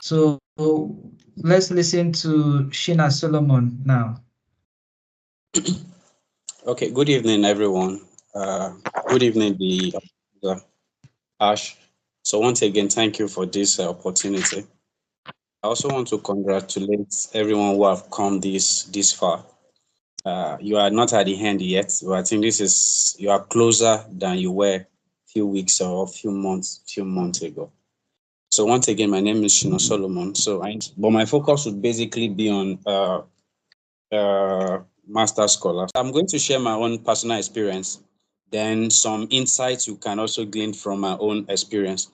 So let's listen to Shina Solomon now. Okay, good evening, everyone. Good evening, the Ash. So once again, thank you for this opportunity. I also want to congratulate everyone who have come this far. You are not at the end yet, but I think this is you are closer than you were few weeks or few months ago. So once again, my name is Shino Solomon. But my focus would basically be on master scholar. I'm going to share my own personal experience, then some insights you can also glean from my own experience.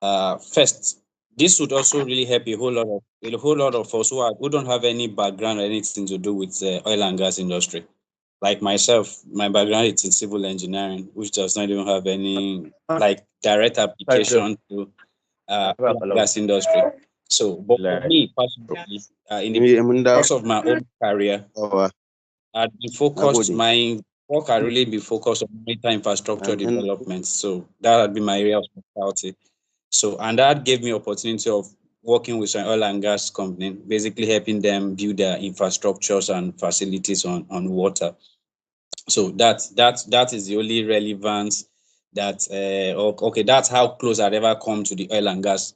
First, this would also really help a whole lot of us who don't have any background or anything to do with oil and gas industry. Like myself, my background is in civil engineering, which does not even have any like direct application to oil and gas industry. So, but for me personally, in the course of my own career, I'd be focused. My work had really be focused on maritime infrastructure development. So that would be my area of specialty. So and that gave me opportunity of working with an oil and gas company, basically helping them build their infrastructures and facilities on water. So that is the only relevance that okay, that's how close I'd ever come to the oil and gas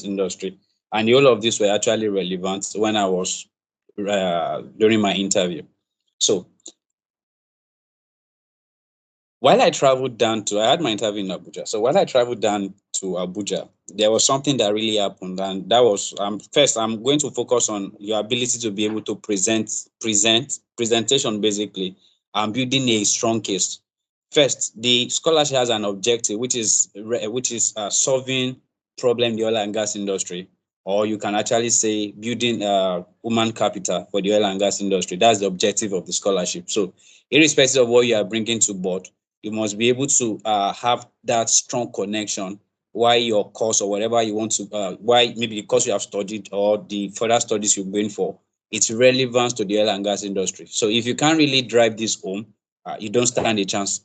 industry. And all of this were actually relevant when I was during my interview. So I had my interview in Abuja. So while I traveled down to Abuja, there was something that really happened, and that was first I'm going to focus on your ability to be able to presentation basically, and building a strong case. First, the scholarship has an objective, which is solving problem in the oil and gas industry, or you can actually say building human capital for the oil and gas industry. That's the objective of the scholarship. So irrespective of what you are bringing to board, you must be able to have that strong connection why your course or whatever you want to why maybe the course you have studied or the further studies you're going for, it's relevant to the oil and gas industry. So if you can't really drive this home, you don't stand a chance.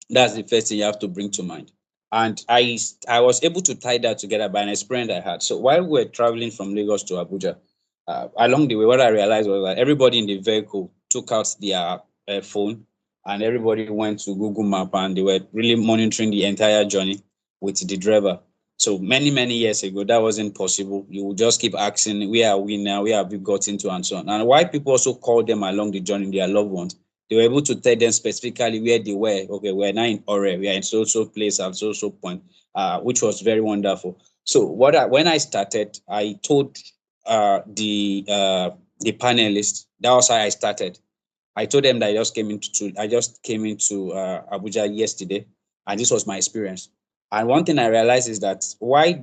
That's the first thing you have to bring to mind. And I was able to tie that together by an experience I had. So while we were traveling from Lagos to Abuja, along the way, what I realized was that everybody in the vehicle took out their phone, and everybody went to Google Map, and they were really monitoring the entire journey with the driver. So many years ago, that wasn't possible. You would just keep asking, "Where are we now? Where have we got into?" and so on. And why people also call them along the journey their loved ones, they were able to tell them specifically where they were. Okay, we're now in Ore, we are in so place at so point, which was very wonderful. So when I started, I told the panelists, that was how I started. I told them that I just came into Abuja yesterday, and this was my experience. And one thing I realized is that why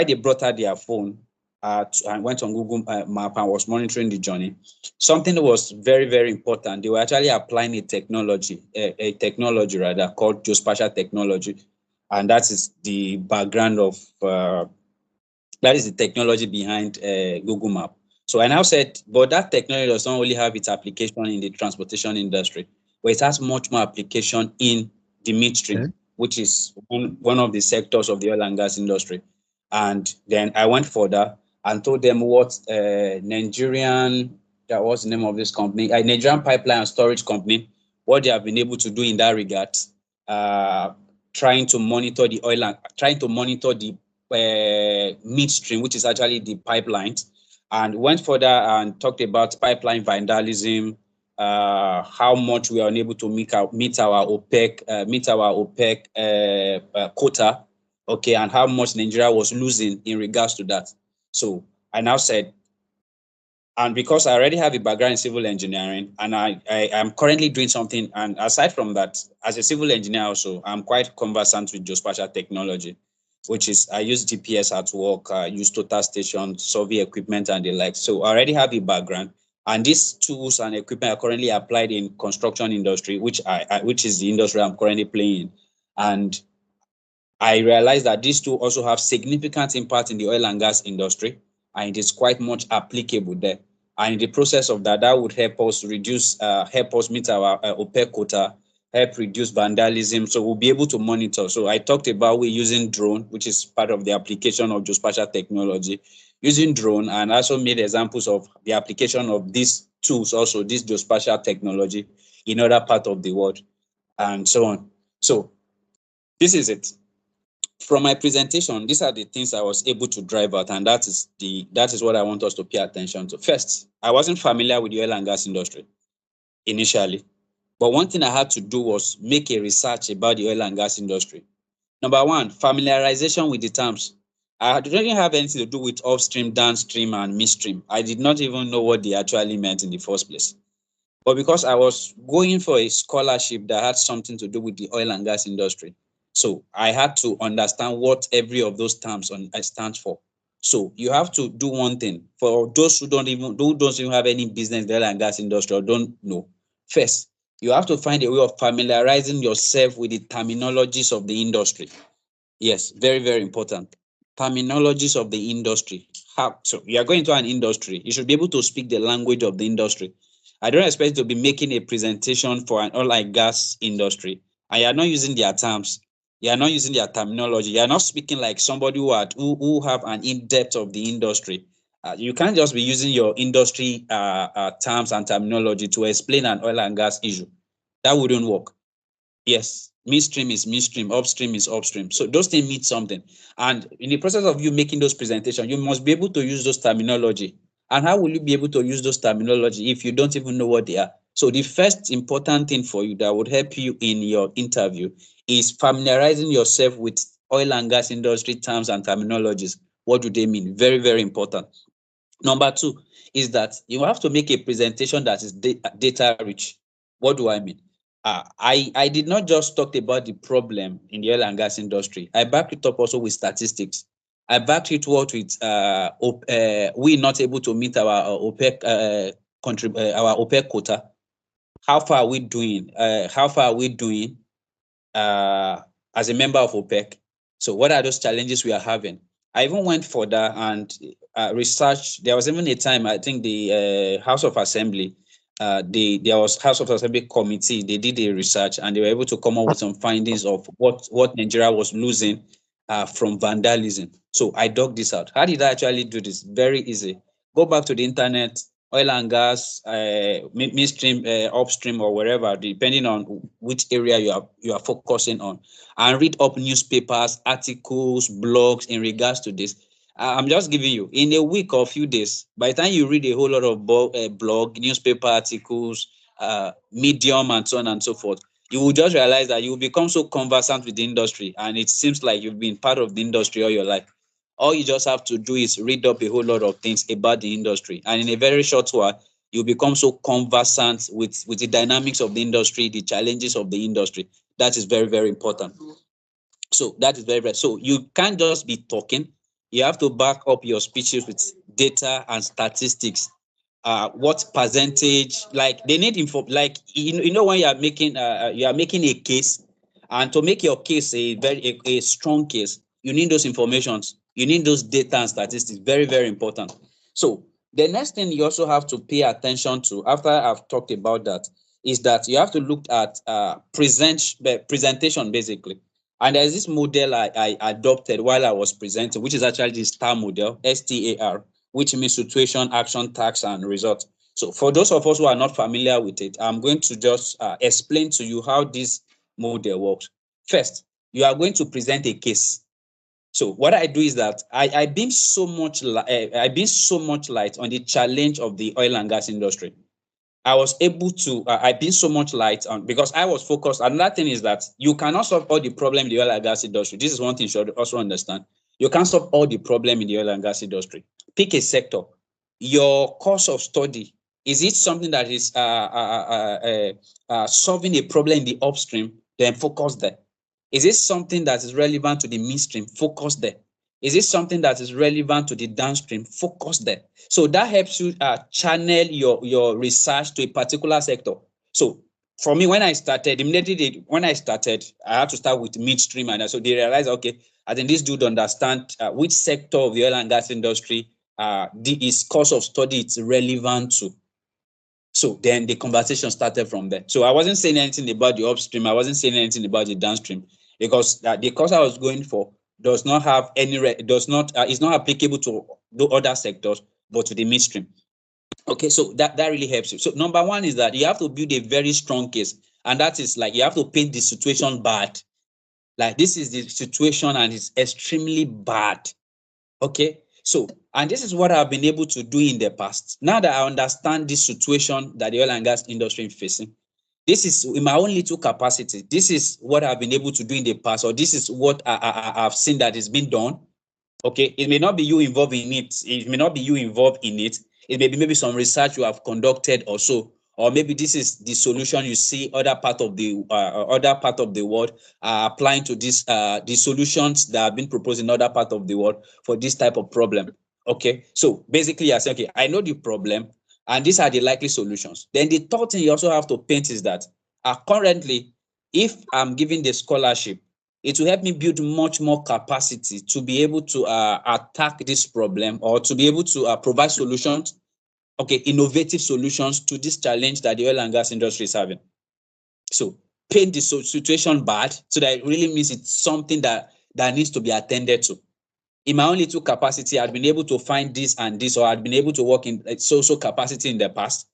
they brought out their phone and went on Google Map and was monitoring the journey. Something that was very important. They were actually applying a technology rather called geospatial technology, and that is the background of that is the technology behind Google Map. So I now said, but that technology does not only have its application in the transportation industry, but it has much more application in the midstream, which is one of the sectors of the oil and gas industry. And then I went further and told them what that was the name of this company, a Nigerian pipeline and storage company, what they have been able to do in that regard, uh, trying to monitor the midstream, which is actually the pipelines, and went further and talked about pipeline vandalism, how much we are unable to meet our OPEC quota, okay, and how much Nigeria was losing in regards to that. So I now said, and because I already have a background in civil engineering, and I am currently doing something, and aside from that, as a civil engineer also, I'm quite conversant with geospatial technology, which is I use GPS at work, I use total station, survey equipment, and the like. So I already have a background, and these tools and equipment are currently applied in construction industry, which is the industry I'm currently playing in. And I realized that these two also have significant impact in the oil and gas industry, and it is quite much applicable there. And in the process of that, that would help us meet our OPEC quota, help reduce vandalism. So we'll be able to monitor. So I talked about we using drone, which is part of the application of geospatial technology. using drone, and also made examples of the application of these tools, also this geospatial technology in other part of the world, and so on. So this is it. From my presentation, these are the things I was able to drive out, and that is what I want us to pay attention to. First, I wasn't familiar with the oil and gas industry initially, but one thing I had to do was make a research about the oil and gas industry. Number one, familiarization with the terms. I didn't have anything to do with upstream, downstream, and midstream. I did not even know what they actually meant in the first place. But because I was going for a scholarship that had something to do with the oil and gas industry, so I had to understand what every of those terms stands for. So you have to do one thing for those who don't even have any business in the oil and gas industry or don't know. First, you have to find a way of familiarizing yourself with the terminologies of the industry. Yes, very, very important. Terminologies of the industry. How so you are going to an industry, you should be able to speak the language of the industry. I don't expect you to be making a presentation for an oil and gas industry, and you are not using their terms, you are not using their terminology, you are not speaking like somebody who have an in-depth of the industry. You can't just be using your industry terms and terminology to explain an oil and gas issue. That wouldn't work. Yes, midstream is midstream, upstream is upstream. So those things mean something. And in the process of you making those presentations, you must be able to use those terminology. And how will you be able to use those terminology if you don't even know what they are? So the first important thing for you that would help you in your interview is familiarizing yourself with oil and gas industry terms and terminologies. What do they mean? Very, very important. Number two is that you have to make a presentation that is data rich. What do I mean? I did not just talk about the problem in the oil and gas industry. I backed it up also with statistics. I backed it up with we not able to meet our OPEC our OPEC quota. How far are we doing? How far are we doing uh, as a member of OPEC? So what are those challenges we are having? I even went further and researched. There was even a time, I think the House of Assembly, there was House of Assembly committee. They did a research and they were able to come up with some findings of what Nigeria was losing from vandalism. So I dug this out. How did I actually do this? Very easy. Go back to the internet, oil and gas, midstream, upstream, or wherever, depending on which area you are focusing on, and read up newspapers, articles, blogs in regards to this. I'm just giving you in a week or a few days. By the time you read a whole lot of blog, newspaper articles, Medium, and so on and so forth, you will just realize that you will become so conversant with the industry, and it seems like you've been part of the industry all your life. All you just have to do is read up a whole lot of things about the industry, and in a very short while, you become so conversant with the dynamics of the industry, the challenges of the industry. That is very, very important. So that is very, very, so you can't just be talking. You have to back up your speeches with data and statistics. What percentage, like they need info, like when you are making a case, and to make your case a strong case, you need those informations, you need those data and statistics. Very, very important. So the next thing you also have to pay attention to after I've talked about that is that you have to look at presentation basically. And there's this model I adopted while I was presenting, which is actually the STAR model, STAR, which means situation, action, task, and result. So for those of us who are not familiar with it, I'm going to just explain to you how this model works. First, you are going to present a case. So what I do is that I beam so much light on the challenge of the oil and gas industry. I was able to, I been so much light on, because I was focused. Another thing is that you cannot solve all the problem in the oil and gas industry. This is one thing you should also understand. You can't solve all the problem in the oil and gas industry. Pick a sector. Your course of study, is it something that is solving a problem in the upstream? Then focus there. Is it something that is relevant to the midstream? Focus there. Is it something that is relevant to the downstream? Focus there. So that helps you channel your research to a particular sector. So for me, when I started, I had to start with midstream, and so they realized, okay, I think this dude understand which sector of the oil and gas industry his course of study it's relevant to. So then the conversation started from there. So I wasn't saying anything about the upstream. I wasn't saying anything about the downstream, because the course I was going for does not have any, is not applicable to the other sectors, but to the midstream. Okay, so that really helps you. So number one is that you have to build a very strong case, and that is like you have to paint the situation bad. Like this is the situation and it's extremely bad. Okay, so and this is what I've been able to do in the past. Now that I understand this situation that the oil and gas industry is facing, this is in my own little capacity. This is what I've been able to do in the past, or this is what I've seen that is being done. Okay, it may not be you involved in it. It may not be you involved in it. It may be maybe some research you have conducted or so, or maybe this is the solution you see other part of the world applying to this the solutions that have been proposed in other part of the world for this type of problem. Okay, so basically I say, okay, I know the problem and these are the likely solutions. Then the third thing you also have to paint is that currently, if I'm giving the scholarship, it will help me build much more capacity to be able to attack this problem, or to be able to provide solutions, okay, innovative solutions to this challenge that the oil and gas industry is having. So paint the situation bad, so that it really means it's something that needs to be attended to. In my own little capacity, I've been able to find this and this, or I've been able to work in so capacity in the past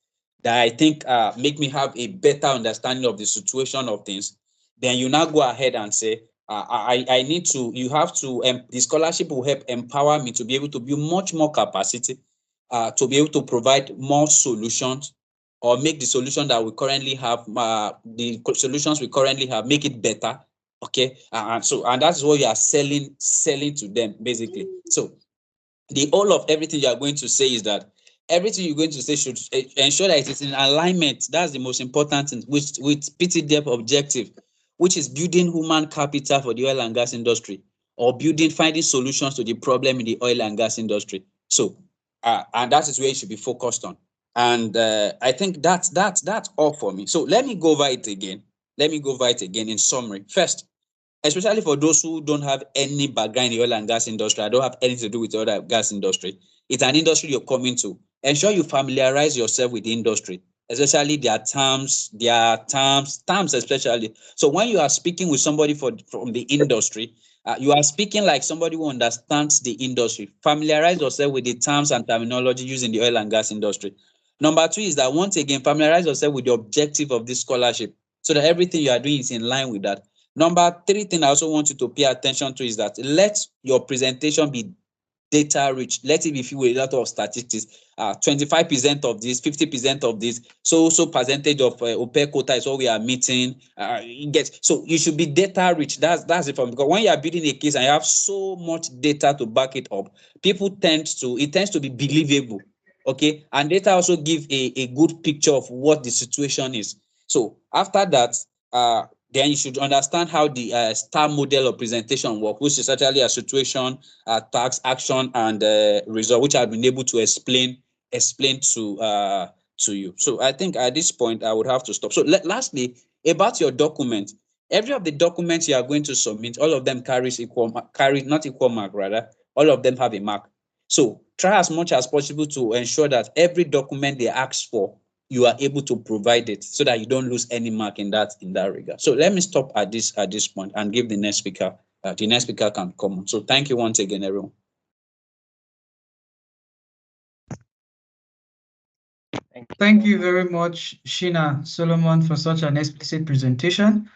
that I think make me have a better understanding of the situation of things. Then you now go ahead and say, I need to, you have to, the scholarship will help empower me to be able to build much more capacity, to be able to provide more solutions, or make the solution that we currently have, the solutions we currently have, make it better. Okay, and that's what you are selling to them basically. So the whole of everything you are going to say is that everything you're going to say should ensure that it is in alignment. That's the most important thing with PTDF objective, which is building human capital for the oil and gas industry, or finding solutions to the problem in the oil and gas industry. So and that is where you should be focused on. And I think that's all for me. So let me go over it again. In summary. First, especially for those who don't have any background in the oil and gas industry, I don't have anything to do with the oil and gas industry. It's an industry you're coming to. Ensure you familiarize yourself with the industry, especially their terms especially. So when you are speaking with somebody from the industry, you are speaking like somebody who understands the industry. Familiarize yourself with the terms and terminology used in the oil and gas industry. Number two is that, once again, familiarize yourself with the objective of this scholarship, so that everything you are doing is in line with that. Number three thing I also want you to pay attention to is that let your presentation be data rich. Let it be filled with a lot of statistics. 25% of this, 50% of this, so percentage of OPEC quota is what we are meeting. So you should be data rich. That's it from, because when you are building a case and you have so much data to back it up, it tends to be believable. Okay, and data also give a good picture of what the situation is. So after that, then you should understand how the STAR model of presentation work, which is actually a situation, task, action, and result, which I've been able to explain to you. So I think at this point I would have to stop. So lastly, about your document, every of the documents you are going to submit, all of them not equal mark rather, all of them have a mark. So try as much as possible to ensure that every document they ask for, you are able to provide it, so that you don't lose any mark in that regard. So let me stop at this point and give the next speaker. The next speaker can come on. So thank you once again, everyone. Thank you very much, Sheena Solomon, for such an explicit presentation.